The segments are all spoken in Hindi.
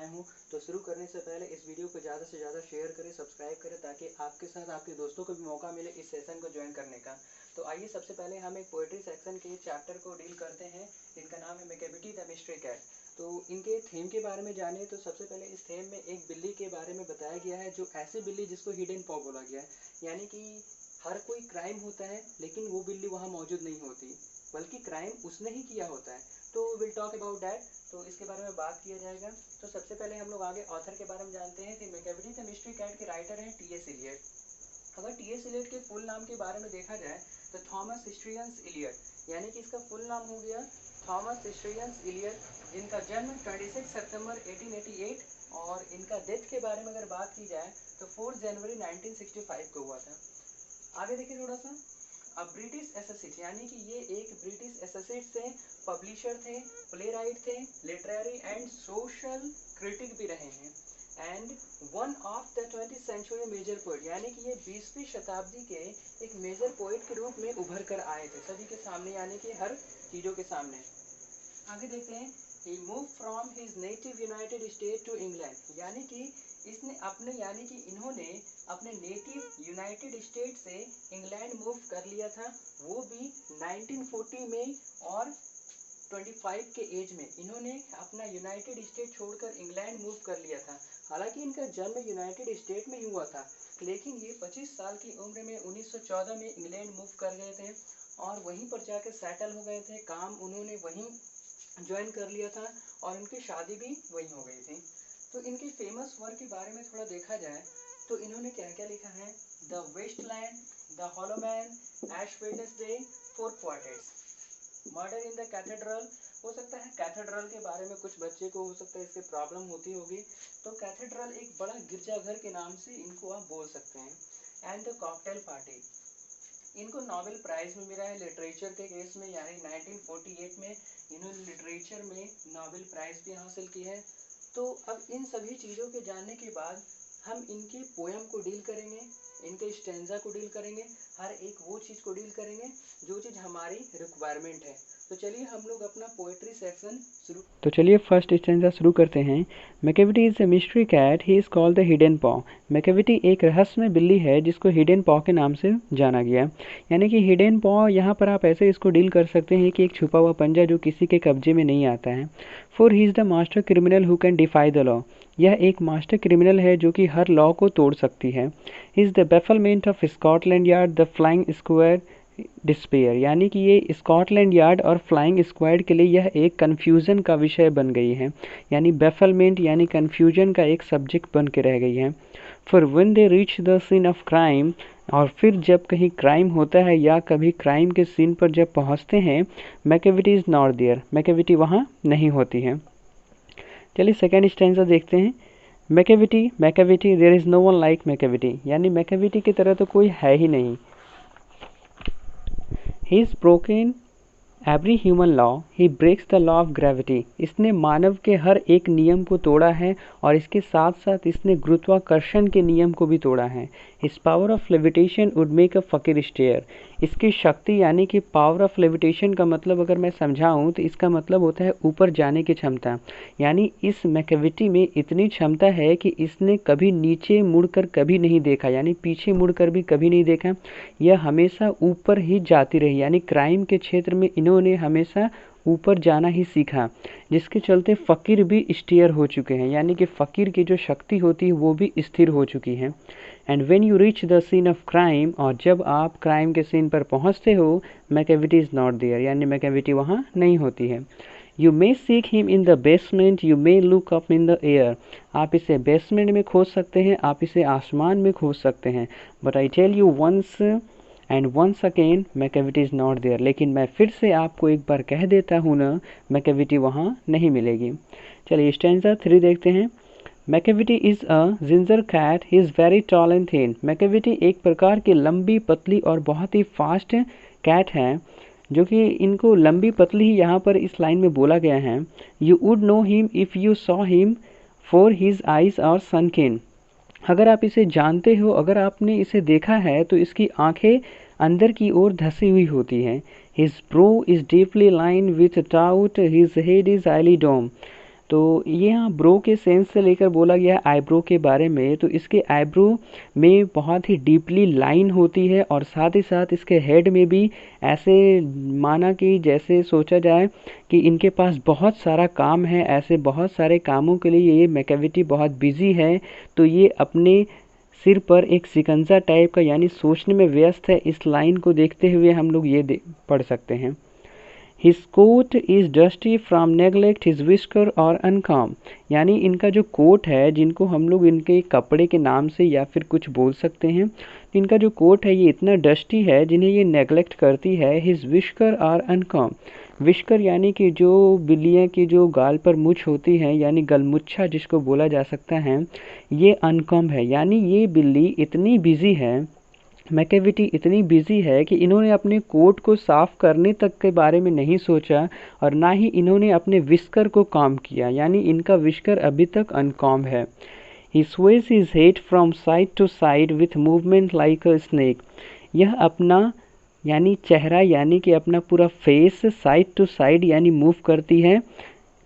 आया हूँ। तो शुरू करने से पहले इस वीडियो को ज़्यादा से ज़्यादा शेयर करें, सब्सक्राइब करें, ताकि आपके साथ आपके दोस्तों को भी मौका मिले इस सेशन को ज्वाइन करने का। तो आइए सबसे पहले हम एक पोएट्री सेक्शन के चैप्टर को डील करते हैं। इनका नाम है मैकेविटी द मिस्ट्री कैट। तो इनके थीम के बारे में जाने तो सबसे पहले इस थीम में एक बिल्ली के बारे में बताया गया है, जो ऐसी बिल्ली जिसको हिडन पॉ बोला गया है। यानी कि हर कोई क्राइम होता है लेकिन वो बिल्ली वहाँ मौजूद नहीं होती, बल्कि क्राइम उसने ही किया होता है। तो विल टॉक अबाउट दैट। तो इसके बारे में बात किया जाएगा। तो सबसे पहले हम लोग आगे ऑथर के बारे में जानते हैं। कि मैकेविटी द मिस्ट्री कैट के राइटर हैं टी.एस. इलियट। अगर टी.एस. इलियट के फुल नाम के बारे में देखा जाए तो थॉमस हिस्ट्रियंस इलियट, यानी कि इसका फुल नाम हो गया थॉमस हिस्ट्रियंस इलियट। इनका जन्म 26 सितंबर 1888 और इनका डेथ के बारे में अगर बात की जाए तो 4 जनवरी 1965 को हुआ था। आगे देखिए थोड़ा सा। अब ब्रिटिश एसोसिएट, यानी कि ये एक ब्रिटिश एसोसिएट से पब्लिशर थे, प्ले राइट थे, लिटरेरी एंड सोशल क्रिटिक भी रहे हैं, and one of the 20th century major poet, यानी कि ये 20वीं शताब्दी के एक मेजर पोइट के रूप में उभर कर आए थे सभी के सामने, यानी कि हर चीज़ों के सामने। आगे देखते हैं। He move from his native United State to England, यानी कि इसने अपने यानी कि इन्होंने अपने नेटिव यूनाइटेड स्टेट से इंग्लैंड मूव कर लिया था, वो भी 1940 में। और 25 के एज में इन्होंने अपना यूनाइटेड स्टेट छोड़कर इंग्लैंड मूव कर लिया था। हालांकि इनका जन्म यूनाइटेड स्टेट में ही हुआ था, लेकिन ये 25 साल की उम्र में 1914 में इंग्लैंड मूव कर गए थे और वहीं पर जाकर सेटल हो गए थे। काम उन्होंने वहीं ज्वाइन कर लिया था और उनकी शादी भी वहीं हो गई थी। तो इनके फेमस वर्क के बारे में थोड़ा देखा जाए तो इन्होंने क्या क्या लिखा है। The Waste Land, the Hollow Men, Ash Wednesday, 4 Quartets, Murder in the Cathedral. हो सकता है कैथेड्रल के बारे में कुछ बच्चे को हो सकता है इसकी प्रॉब्लम होती होगी, तो कैथेड्रल एक बड़ा गिरजाघर के नाम से इनको आप बोल सकते हैं। एंड द कॉकटेल पार्टी, इनको नोबेल प्राइज में मिला है लिटरेचर के केस में, यानी 1948 में इन्होंने लिटरेचर में नोबेल प्राइज भी हासिल की है। तो अब इन सभी चीज़ों के जानने के बाद हम इनके पोएम को डील करेंगे, इनके स्टेंजा को डील करेंगे, हर एक वो चीज़ को डील करेंगे जो चीज़ हमारी रिक्वायरमेंट है। तो चलिए हम लोग अपना पोएट्री सेक्शन शुरू। तो चलिए फर्स्ट स्टेंजा शुरू करते हैं। Macavity is a mystery cat, he is called the hidden paw. Macavity एक रहस्यमय बिल्ली है जिसको हिडन पॉ के नाम से जाना गया। यानी कि हिडन पॉ यहाँ पर आप ऐसे इसको डील कर सकते हैं कि एक छुपा हुआ पंजा जो किसी के कब्जे में नहीं आता है। For he is the master criminal who can defy the law, यह एक मास्टर क्रिमिनल है जो कि हर लॉ को तोड़ सकती है। He is the bafflement of Scotland yard, the flying square, despair, यानी कि ये स्कॉटलैंड यार्ड और फ्लाइंग स्क्वाड के लिए यह एक कन्फ्यूज़न का विषय बन गई है, यानी बेफलमेंट यानी कन्फ्यूजन का एक सब्जेक्ट बन के रह गई है। For when they reach the scene of crime, और फिर जब कहीं क्राइम होता है या कभी क्राइम के सीन पर जब पहुंचते हैं, Macavity is not there, Macavity वहाँ नहीं होती है। चलिए सेकेंड स्टेंजा देखते हैं। Macavity, Macavity, there is no one like Macavity, यानी मैकेविटी की तरह तो कोई है ही नहीं। He is broken every human law, he breaks the law of gravity, इसने मानव के हर एक नियम को तोड़ा है और इसके साथ साथ इसने गुरुत्वाकर्षण के नियम को भी तोड़ा है। His power of levitation would make a फकीर stare, इसकी शक्ति यानी कि पावर ऑफ लेविटेशन का मतलब अगर मैं समझाऊं तो इसका मतलब होता है ऊपर जाने की क्षमता। यानी इस मैकेविटी में इतनी क्षमता है कि इसने कभी नीचे मुड़कर कभी नहीं देखा, यानी पीछे मुड़कर भी कभी नहीं देखा, यह हमेशा ऊपर ही जाती रही। यानी क्राइम के क्षेत्र में इन्होंने हमेशा ऊपर जाना ही सीखा, जिसके चलते फ़कीर भी स्टीयर हो चुके हैं, यानी कि फ़कीर की जो शक्ति होती है वो भी स्थिर हो चुकी है। And when you reach the scene of crime, और जब आप क्राइम के सीन पर पहुंचते हो, मैकेविटी इज़ नॉट देयर, यानी मैकेविटी वहाँ नहीं होती है। You may seek him in the basement, you may look up in the air, आप इसे बेसमेंट में खोज सकते हैं, आप इसे आसमान में खोज सकते हैं। But I tell you once and once again, Macavity is not there, लेकिन मैं फिर से आपको एक बार कह देता हूँ ना, मैकेविटी वहाँ नहीं मिलेगी। चलिए स्टैंजा 3 देखते हैं। Macavity is a ginger cat, he is very tall and thin, Macavity एक प्रकार की लंबी पतली और बहुत ही फास्ट कैट है, जो कि इनको लंबी पतली ही यहाँ पर इस लाइन में बोला गया है। You would know him if you saw him, for his eyes are sunken, अगर आप इसे जानते हो, अगर आपने इसे देखा है तो इसकी आंखें अंदर की ओर धसी हुई होती हैं। His brow is deeply line with thought, his head is highly dome, तो ये यहाँ ब्रो के सेंस से लेकर बोला गया आईब्रो के बारे में। तो इसके आईब्रो में बहुत ही डीपली लाइन होती है और साथ ही साथ इसके हेड में भी ऐसे माना कि जैसे सोचा जाए कि इनके पास बहुत सारा काम है, ऐसे बहुत सारे कामों के लिए ये मैकेविटी बहुत बिजी है। तो ये अपने सिर पर एक शिकंजा टाइप का यानी सोचने में व्यस्त है। इस लाइन को देखते हुए हम लोग ये पढ़ सकते हैं, His coat is dusty from neglect, his whisker are uncomb। यानी इनका जो कोट है, जिनको हम लोग इनके कपड़े के नाम से या फिर कुछ बोल सकते हैं, इनका जो कोट है ये इतना डस्टी है जिन्हें ये नेगलेक्ट करती है। His whisker are uncomb। Whisker यानी कि जो बिल्लियाँ की जो गाल पर मूछ होती है यानी गलमुच्छा जिसको बोला जा सकता है, ये अनकॉम है। यानी ये बिल्ली इतनी बिजी है, मैकेविटी इतनी बिजी है कि इन्होंने अपने कोट को साफ करने तक के बारे में नहीं सोचा और ना ही इन्होंने अपने विस्कर को कॉम्ब किया, यानी इनका विस्कर अभी तक अनकॉम्ब है। He sways his head from side to side with movement like a snake। यह अपना यानी चेहरा यानी कि अपना पूरा फेस साइड टू साइड यानी मूव करती है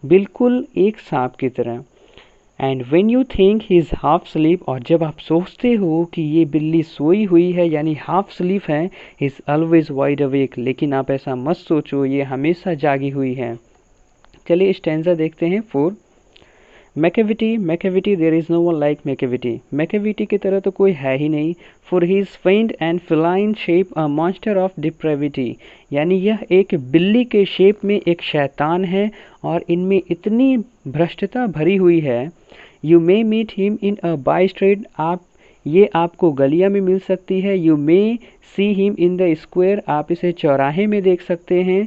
बिल्कुल एक सांप की तरह। And when you think he is half sleep, और जब आप सोचते हो कि ये बिल्ली सोई हुई है यानी हाफ स्लीप है, इज़ ऑलवेज वाइड अवेक, लेकिन आप ऐसा मत सोचो, ये हमेशा जागी हुई है। चलिए स्टैंजा देखते हैं 4। Macavity Macavity there is no one like Macavity. Macavity की तरह तो कोई है ही नहीं। For he is fiend and feline shape a monster of depravity. यानी यह एक बिल्ली के शेप में एक शैतान है और इनमें इतनी भ्रष्टता भरी हुई है। You may meet him in a by street. ये आपको गलिया में मिल सकती है। You may see him in the square. आप इसे चौराहे में देख सकते हैं।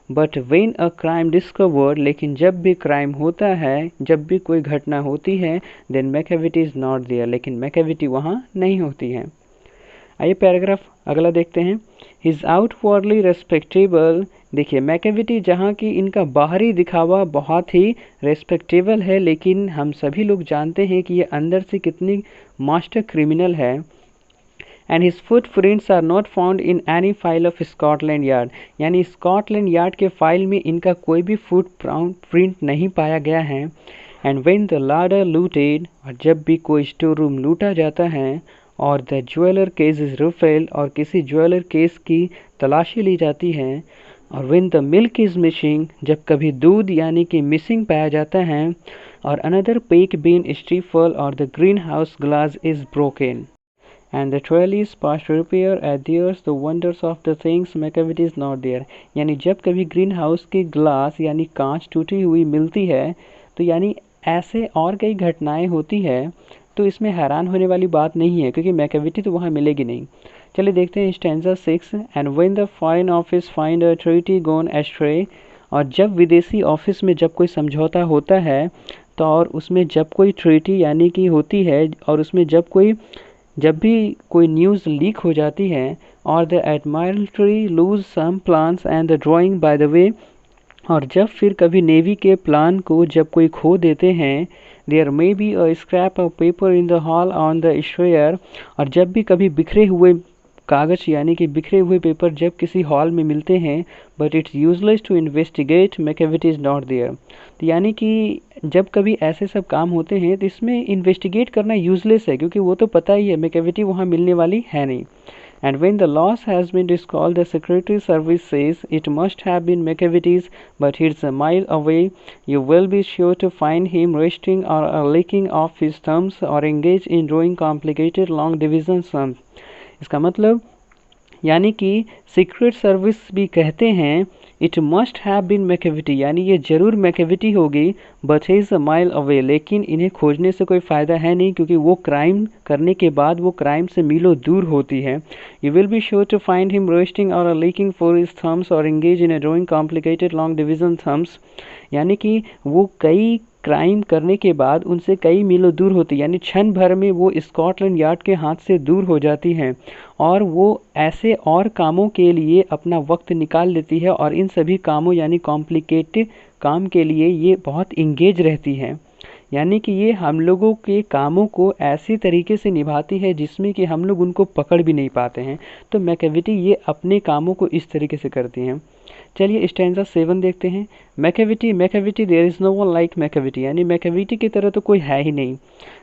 But when a crime discovered, लेकिन जब भी क्राइम होता है, जब भी कोई घटना होती है, then Macavity is not there, लेकिन मैकेविटी वहाँ नहीं होती है। आइए पैराग्राफ अगला देखते हैं। His outwardly respectable. देखिए मैकेविटी जहाँ की इनका बाहरी दिखावा बहुत ही रेस्पेक्टेबल है, लेकिन हम सभी लोग जानते हैं कि ये अंदर से कितनी मास्टर क्रिमिनल है। And his footprints are not found in any file of Scotland Yard. यानी स्कॉटलैंड यार्ड के फाइल में इनका कोई भी फुट प्रिंट नहीं पाया गया है। एंड व्हेन द लाडर लूटेड, और जब भी कोई स्टोर रूम लूटा जाता है, और द ज्वेलर केस इज रिफिल्ड, और किसी ज्वेलर केस की तलाशी ली जाती है, और when the milk is missing, जब कभी दूध यानी कि मिसिंग पाया जाता है, और अनदर पेक बीन स्टीफल, और the green house glass is broken and the trellis past repair adheres the wonders of the things Macavity is not there। यानी जब कभी ग्रीन हाउस की ग्लास यानी कांच टूटी हुई मिलती है, तो यानी ऐसे और कई घटनाएं होती है, तो इसमें हैरान होने वाली बात नहीं है क्योंकि मैकेविटी तो वहाँ मिलेगी नहीं। चलिए देखते हैं stanza 6। And when the Foreign Office find a treaty gone astray, और जब विदेशी ऑफिस में जब कोई समझौता होता है, तो और उसमें जब कोई ट्रीटी यानी कि होती है, और उसमें जब भी कोई न्यूज़ लीक हो जाती है, और the Admiralty lose some plans and the drawing by the way, और जब फिर कभी नेवी के प्लान को जब कोई खो देते हैं, there may be a scrap of paper in the hall on the stair, और जब भी कभी बिखरे हुए कागज़ यानी कि बिखरे हुए पेपर जब किसी हॉल में मिलते हैं, but it's useless to investigate Macavity is not there. तो यानी कि जब कभी ऐसे सब काम होते हैं तो इसमें इन्वेस्टिगेट करना यूजलेस है, क्योंकि वो तो पता ही है मैकेविटी वहाँ मिलने वाली है नहीं। And when the loss has been discovered the secretary service says it must have been Macavity's, but it's a mile away, you will be sure to find him resting or licking off his thumbs or engage in drawing complicated long division sums. इसका मतलब यानी कि सीक्रेट सर्विस भी कहते हैं it must have been Macavity, यानी ये जरूर मैकेविटी होगी, but he is a mile away, लेकिन इन्हें खोजने से कोई फ़ायदा है नहीं क्योंकि वो क्राइम करने के बाद वो क्राइम से मीलों दूर होती है। You will be sure to find him roasting or licking for his thumbs or engage in a drawing complicated long division thumbs, यानी कि वो कई क्राइम करने के बाद उनसे कई मीलों दूर होती, यानी क्षण भर में वो स्कॉटलैंड यार्ड के हाथ से दूर हो जाती हैं और वो ऐसे और कामों के लिए अपना वक्त निकाल लेती है, और इन सभी कामों यानी कॉम्प्लिकेटेड काम के लिए ये बहुत इंगेज रहती हैं। यानी कि ये हम लोगों के कामों को ऐसी तरीके से निभाती है जिसमें कि हम लोग उनको पकड़ भी नहीं पाते हैं। तो मैकेविटी ये अपने कामों को इस तरीके से करती हैं। चलिए स्टैंजा 7 देखते हैं। Macavity Macavity there is no one like Macavity, यानी मैकेविटी की तरह तो कोई है ही नहीं।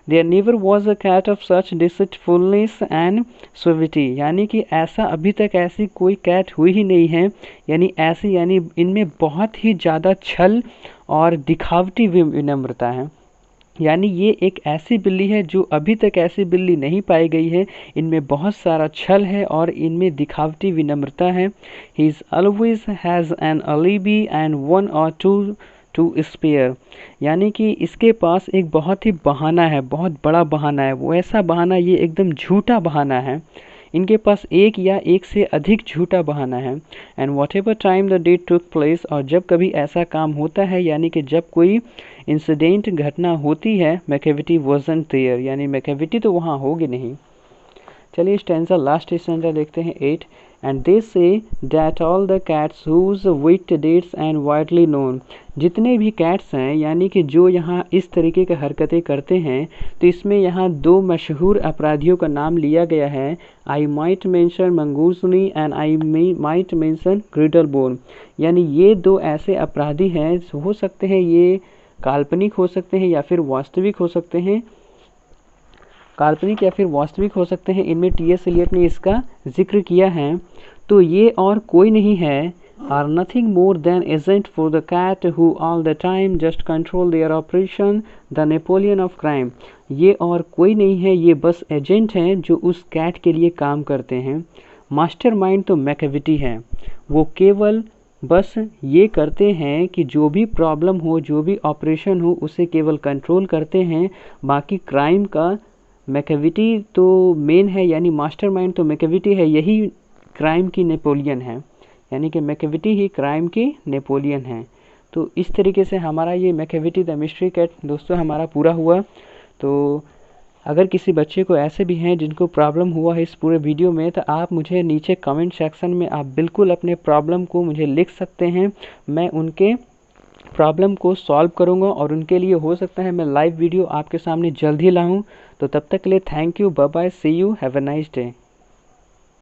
There never was a cat of such deceitfulness and suavity, यानी कि ऐसा अभी तक ऐसी कोई कैट हुई ही नहीं है, यानी ऐसी यानी इनमें बहुत ही ज़्यादा छल और दिखावटी विनम्रता है। यानी ये एक ऐसी बिल्ली है जो अभी तक ऐसी बिल्ली नहीं पाई गई है। इनमें बहुत सारा छल है और इनमें दिखावटी विनम्रता है। He is always has an alibi and one or two spare, यानी कि इसके पास एक बहुत ही बहाना है, बहुत बड़ा बहाना है। वो ऐसा बहाना, ये एकदम झूठा बहाना है। इनके पास एक या एक से अधिक झूठा बहाना है। And whatever time the date took place, और जब कभी ऐसा काम होता है, यानी कि जब कोई इंसिडेंट घटना होती है, मैकेविटी वॉजंट देयर, यानी मैकेविटी तो वहाँ होगी नहीं। चलिए स्टैंजा लास्ट स्टैंजा देखते हैं 8। And they say that all the cats whose wit dates and widely known, जितने भी कैट्स हैं, यानी कि जो यहाँ इस तरीके की हरकतें करते हैं, तो इसमें यहाँ दो मशहूर अपराधियों का नाम लिया गया है। I might mention Mungojerrie and I might mention Griddlebone, यानी ये दो ऐसे अपराधी हैं, हो सकते हैं ये काल्पनिक हो सकते हैं या फिर वास्तविक हो सकते हैं, काल्पनिक या फिर वास्तविक हो सकते हैं। इनमें टी.एस. एलियट ने इसका जिक्र किया है। तो ये और कोई नहीं है, are nothing more than agent for the cat who all the time just control their operation, the Napoleon of crime. ये और कोई नहीं है, ये बस एजेंट हैं जो उस कैट के लिए काम करते हैं। मास्टरमाइंड तो मैकेविटी है, वो केवल बस ये करते हैं कि जो भी प्रॉब्लम हो, जो भी ऑपरेशन हो, उसे केवल कंट्रोल करते हैं। बाकी क्राइम का मैकेविटी तो मेन है, यानी मास्टरमाइंड तो मैकेविटी है, यही क्राइम की नेपोलियन है, यानी कि मैकेविटी ही क्राइम की नेपोलियन है। तो इस तरीके से हमारा ये मैकेविटी द मिस्ट्री कैट दोस्तों हमारा पूरा हुआ। तो अगर किसी बच्चे को ऐसे भी हैं जिनको प्रॉब्लम हुआ है इस पूरे वीडियो में, तो आप मुझे नीचे कमेंट सेक्शन में आप बिल्कुल अपने प्रॉब्लम को मुझे लिख सकते हैं। मैं उनके प्रॉब्लम को सॉल्व करूंगा और उनके लिए हो सकता है मैं लाइव वीडियो आपके सामने जल्द ही लाऊं। तो तब तक के लिए thank you, bye bye, see you, have a nice day.